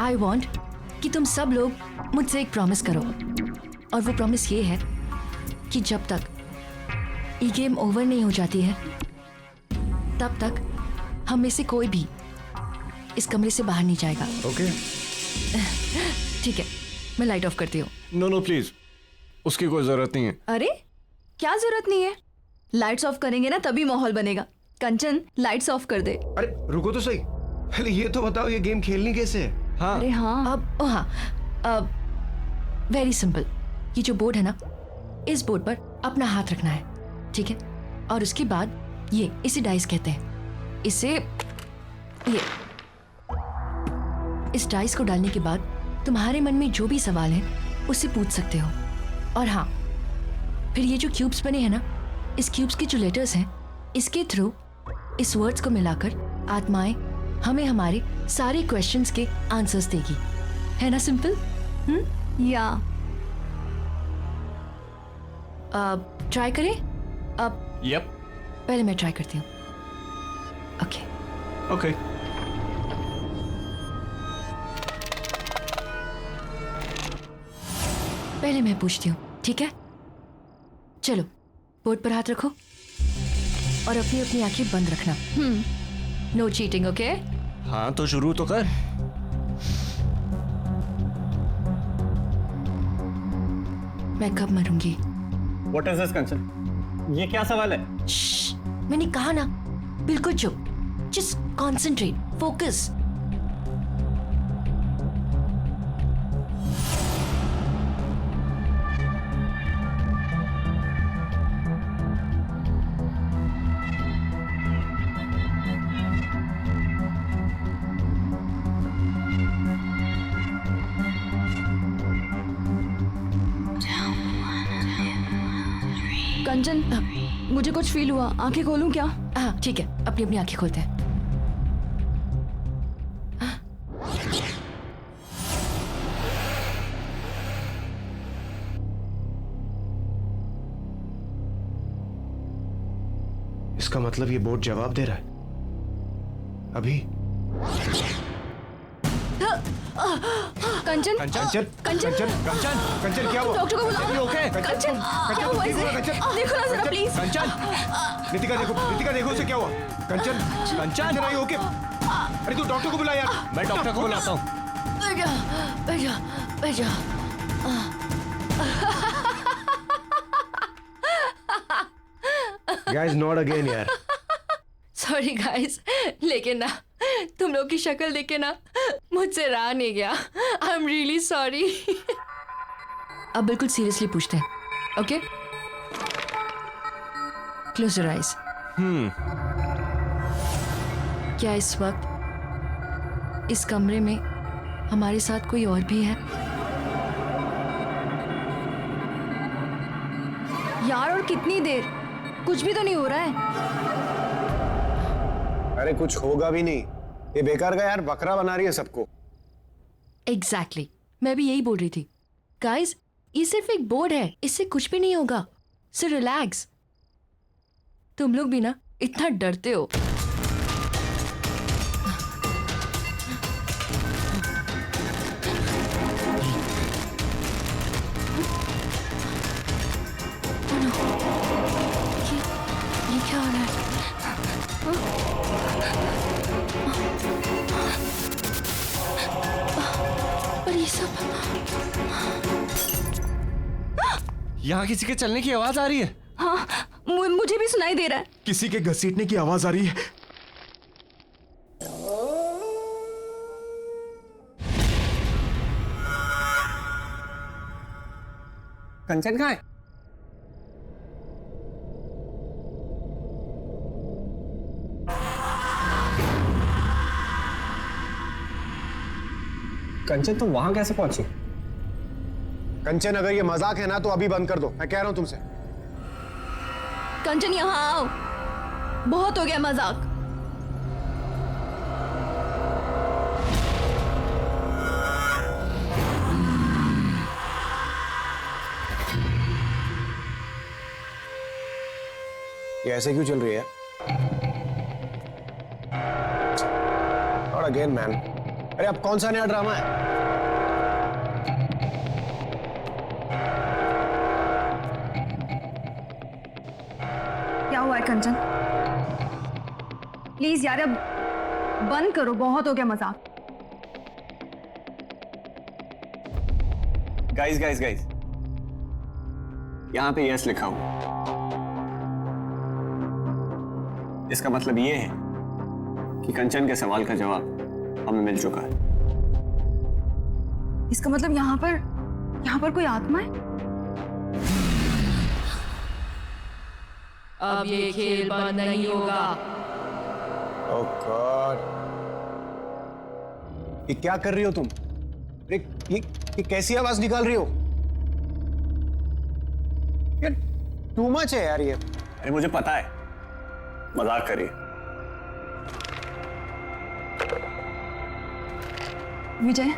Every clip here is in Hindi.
आई वॉन्ट कि तुम सब लोग मुझसे एक प्रॉमिस करो, और वो प्रॉमिस ये है कि जब तक ये गेम ओवर नहीं हो जाती है तब तक हम में से कोई भी इस कमरे से बाहर नहीं जाएगा। ओके ठीक है, मैं लाइट ऑफ करती हूँ। नो प्लीज, उसकी कोई जरूरत नहीं है। अरे क्या जरूरत नहीं है, लाइट्स ऑफ करेंगे ना तभी माहौल बनेगा। कंचन लाइट्स ऑफ कर दे। अरे रुको तो सही, पहले ये तो बताओ ये गेम खेलनी कैसे है? हाँ अरे हाँ, अब वेरी सिंपल। ये जो बोर्ड है ना, इस बोर्ड पर अपना हाथ रखना है, ठीक है? और उसके बाद इसे डाइस कहते हैं। इस डाइस को डालने के बाद तुम्हारे मन में जो भी सवाल है उससे पूछ सकते हो। और हाँ, फिर ये जो क्यूब्स बने हैं ना, इस क्यूब्स के जो लेटर्स हैं, इसके थ्रू इस वर्ड्स को मिलाकर आत्माएं हमें हमारे सारे क्वेश्चंस के आंसर्स देगी। है ना सिंपल? या ट्राई करें? यप पहले मैं ट्राई करती हूँ। ओके ओके पहले मैं पूछती हूँ, ठीक है? चलो बोर्ड पर हाथ रखो और अपनी अपनी आंखें बंद रखना। No cheating, okay? हाँ तो शुरू तो कर। मैं कब मरूंगी? What is this, कंचन? ये क्या सवाल है? श्श्श, मैंने कहा ना, बिल्कुल चुप। Just concentrate, focus. कंचन मुझे कुछ फील हुआ, आंखें खोलूं क्या? हाँ ठीक है, अपनी अपनी आंखें खोलते हैं। इसका मतलब ये बोर्ड जवाब दे रहा है अभी। कंचन कंचन कंचन कंचन कंचन क्या हुआ? डॉक्टर को बुलाओ। ओके कंचन क्या हुआ इसे? देखो ना जरा प्लीज। कंचन, नितिका देखो उसे क्या हुआ? कंचन आई ओके? अरे तू डॉक्टर को बुला यार। मैं डॉक्टर को बुलाता हूँ। बैठो। गाइस नॉट अगेन यार। सॉरी गाइस, लेकिन ना तुम लोग की शक्ल देख के ना मुझसे रहा नहीं गया। I am really sorry. अब बिल्कुल सीरियसली पूछते हैं, ओके? Close your eyes. क्या इस वक्त इस कमरे में हमारे साथ कोई और भी है? यार और कितनी देर? कुछ भी तो नहीं हो रहा है। अरे कुछ होगा भी नहीं, ये बेकार का यार बकरा बना रही है सबको। एग्जैक्टली, मैं भी यही बोल रही थी। गाइस, ये सिर्फ एक बोर्ड है, इससे कुछ भी नहीं होगा। So relax. तुम लोग भी ना इतना डरते हो। ये क्या हो रहा है? पर ये सब यहाँ किसी के चलने की आवाज आ रही है। हाँ मुझे भी सुनाई दे रहा है। किसी के घसीटने की आवाज आ रही है। कंचन कहाँ है? कंचन तुम वहां कैसे पहुंची? कंचन अगर ये मजाक है ना तो अभी बंद कर दो, मैं कह रहा हूं तुमसे। कंचन यहाँ आओ, बहुत हो गया मजाक। ये ऐसे क्यों चल रही है? Not again, man. अरे अब कौन सा नया ड्रामा है? क्या हुआ है कंचन? प्लीज यार अब बंद करो, बहुत हो गया मजाक। गाइस गाइस गाइस, यहां पे यस लिखा हुआ, इसका मतलब ये है कि कंचन के सवाल का जवाब हमें मिल चुका है। इसका मतलब यहाँ पर कोई आत्मा है? अब ये खेल बंद नहीं होगा। ओह गॉड, ये क्या कर रही हो तुम? अरे ये कैसी आवाज निकाल रही हो? यार टू मच है यार ये। अरे मुझे पता है, मजाक करिए। विजय,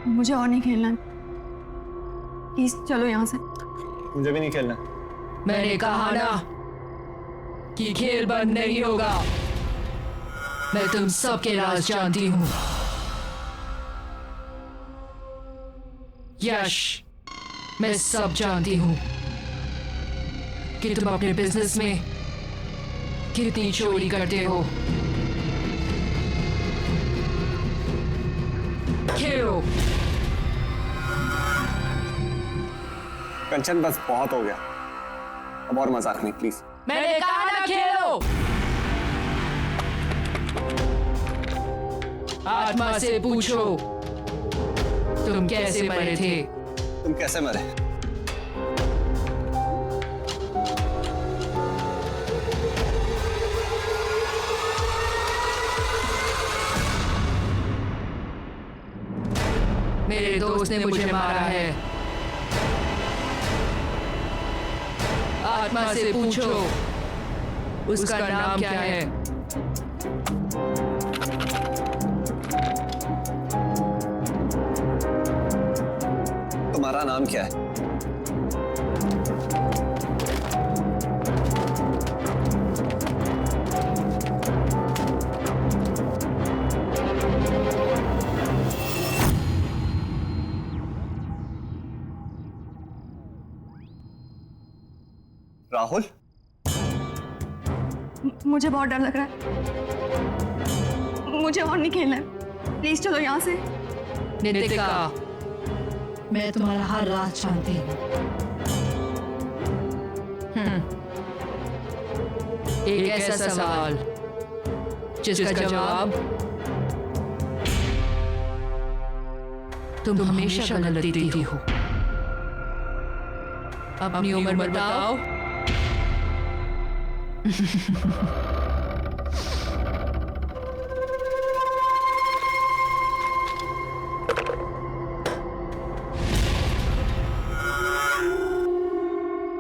मुझे और नहीं खेलना, प्लीज चलो यहाँ से। मुझे भी नहीं खेलना। मैंने कहा ना कि खेल बंद नहीं होगा। मैं तुम सबके राज जानती हूं। यश, मैं सब जानती हूं कि तुम अपने बिजनेस में कितनी चोरी करते हो। खेलो। कंचन बस बहुत हो गया, अब और मजाक नहीं प्लीज। मैंने कहा ना खेलो। आत्मा से पूछो तुम कैसे मरे थे। तुम कैसे मरे? मेरे दोस्त ने मुझे मारा है। आत्मा से पूछो उसका नाम क्या है। तुम्हारा नाम क्या है? राहुल? मुझे बहुत डर लग रहा है, मुझे और नहीं खेलना है, प्लीज चलो यहाँ से। नितिका, मैं तुम्हारा हर राज जानती हूँ। एक ऐसा सवाल जिसका जवाब तुम हमेशा गलत देती हो। अपनी उम्र बताओ।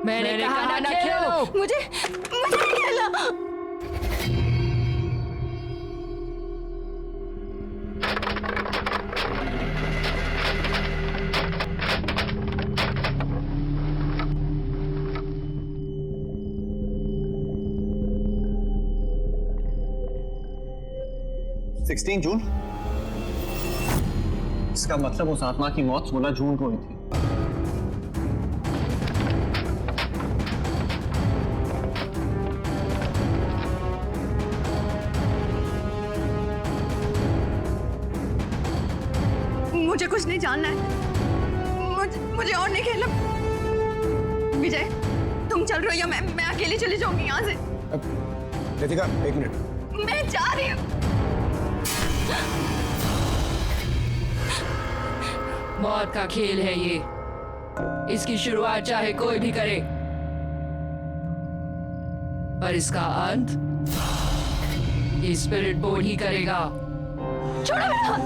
मैंने कहा ना खेलो। मुझे नहीं खेलना। जून? इसका मतलब उस आत्मा की मौत 16 जून को हुई थी। मुझे कुछ नहीं जानना है, मुझे और नहीं खेलना। विजय, तुम चल रहे हो या मैं अकेली चली जाऊंगी यहाँ से? रितिका, एक मिनट। मैं जा रही हूँ। मौत का खेल है ये। इसकी शुरुआत चाहे कोई भी करे, पर इसका अंत ये स्पिरिट बोर्ड ही करेगा। छोड़ो मेरा हाथ।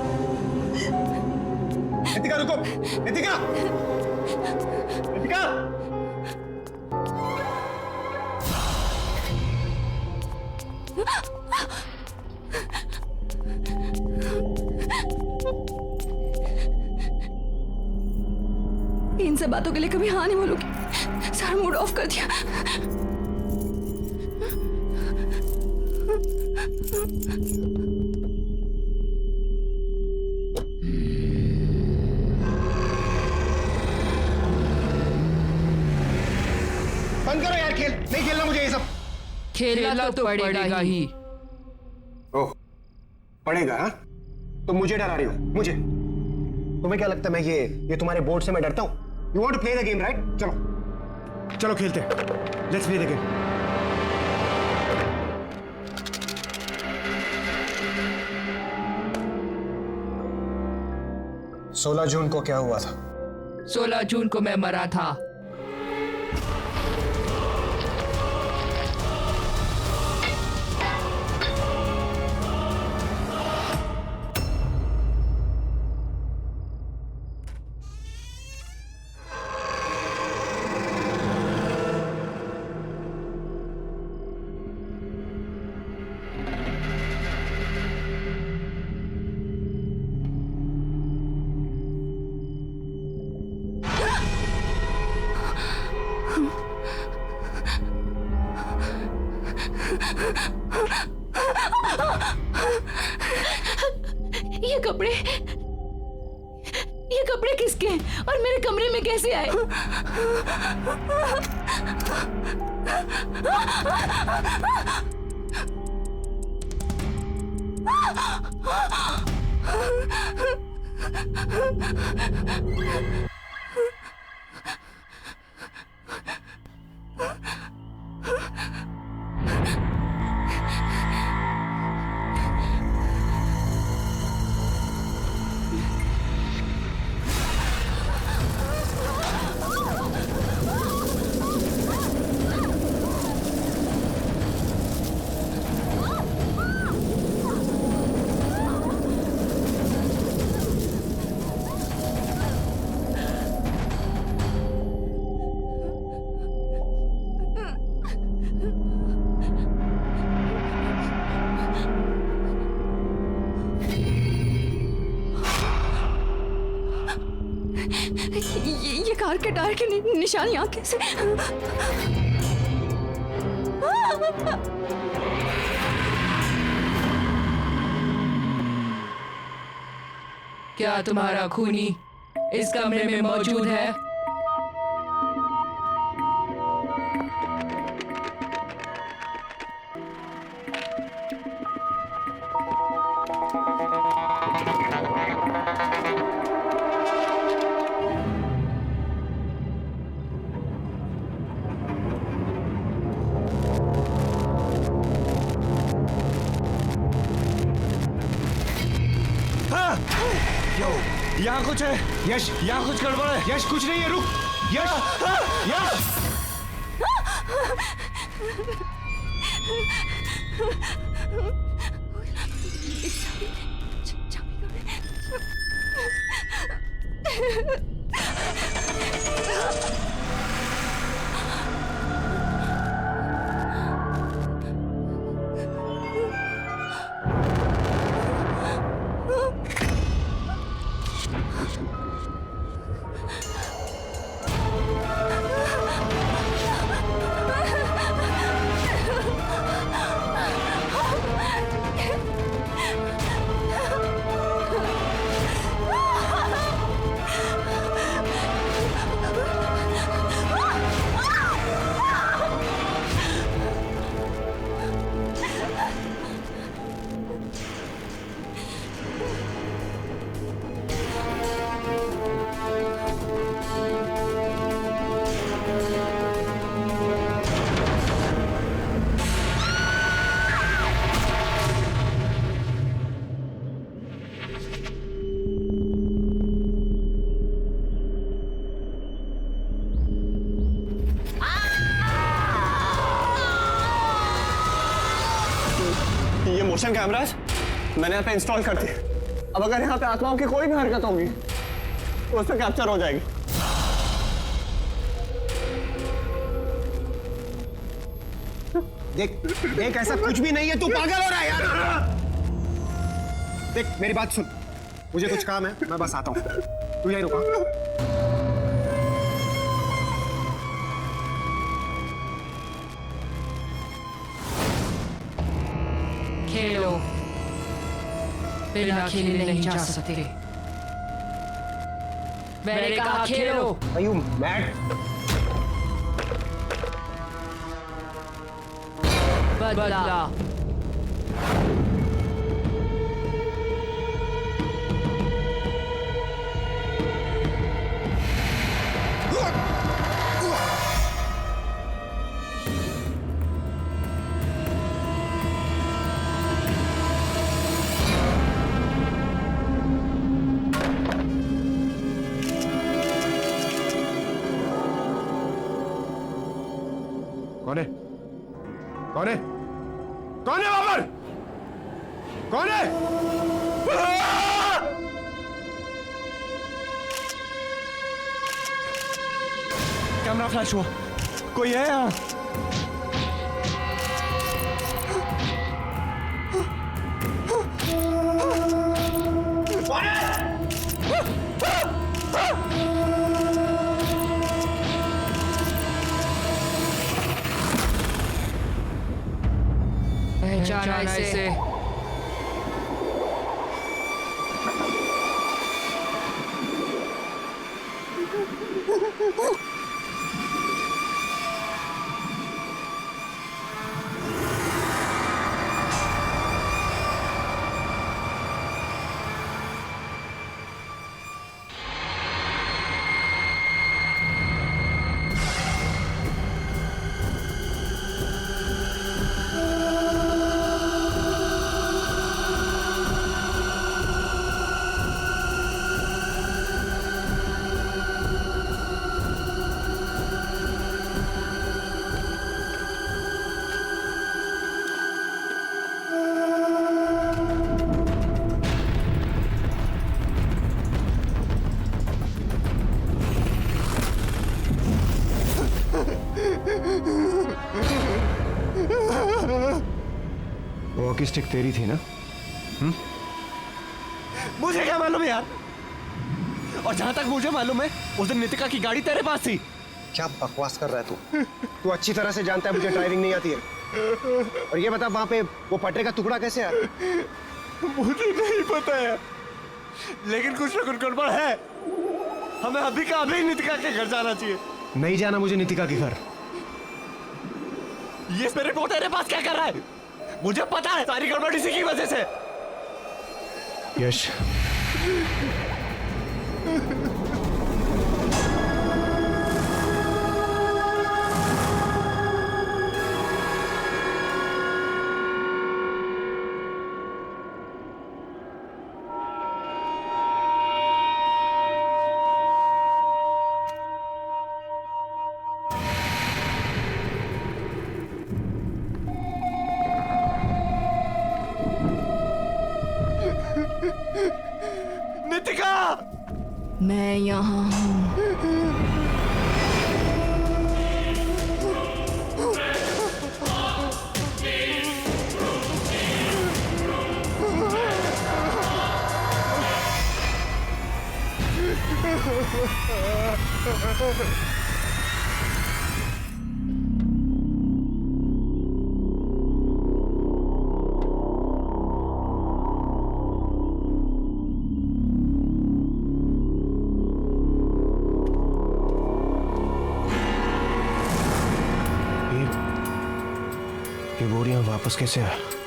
रितिका रुको, रितिका, रितिका। इन सब बातों के लिए कभी हाँ नहीं बोलूंगी। सारा मूड ऑफ कर दिया। खेलना तो पड़ेगा ही। ओह, पड़ेगा हाँ? तुम मुझे डरा रही हो, मुझे? तुम्हें क्या लगता है मैं ये तुम्हारे बोर्ड से मैं डरता हूं? You want to play the game right? चलो चलो खेलते हैं, लेट्स प्ले द गेम। सोलह जून को क्या हुआ था? 16 जून को मैं मरा था। ये कपड़े किसके हैं और मेरे कमरे में कैसे आए? ये कार के टायर के निशान यहाँ कैसे? क्या तुम्हारा खूनी इस कमरे में मौजूद है? यहाँ कुछ है यश, यहाँ कुछ गड़बड़ है। यश कुछ नहीं है, रुक। यश, यश। ये मोशन कैमराज मैंने यहाँ पे इंस्टॉल कर दिए। अब अगर यहाँ पे आत्माओं की कोई भी हरकत होगी तो उसमें कैप्चर हो जाएगी। देख देख, ऐसा कुछ भी नहीं है, तू पागल हो रहा है यार। देख मेरी बात सुन, मुझे कुछ काम है, मैं बस आता हूँ, तू यहीं रुका। खेलो, बिना खेले नहीं जा सकते। मैंने कहा खेलो। Are you mad? बदला। कौन है? कौन है? कौन है वहां पर? कौन है? कैमरा फ्लैश हुआ, कोई है यहाँ? पहचाना इसे। वॉकी स्टिक तेरी थी ना? मुझे क्या मालूम यार? और जहां तक मुझे मालूम है, उस दिन नितिका की गाड़ी तेरे पास थी। क्या बकवास कर रहा है तू? तू अच्छी तरह से जानता है मुझे ड्राइविंग नहीं आती है। और ये बता वहां पे वो पटरे का टुकड़ा कैसे आया? मुझे नहीं पता है, लेकिन कुछ ना कुछ गड़बड़ है। हमें अभी का अभी नितिका के घर जाना चाहिए। नहीं जाना मुझे नितिका के घर। ये मेरे रिपोर्ट तेरे पास क्या कर रहा है? मुझे पता है सारी गड़बड़ इसी की वजह से। यश, नितिका! मैं यहाँ हूँ। ये बोरियां वापस कैसे आया?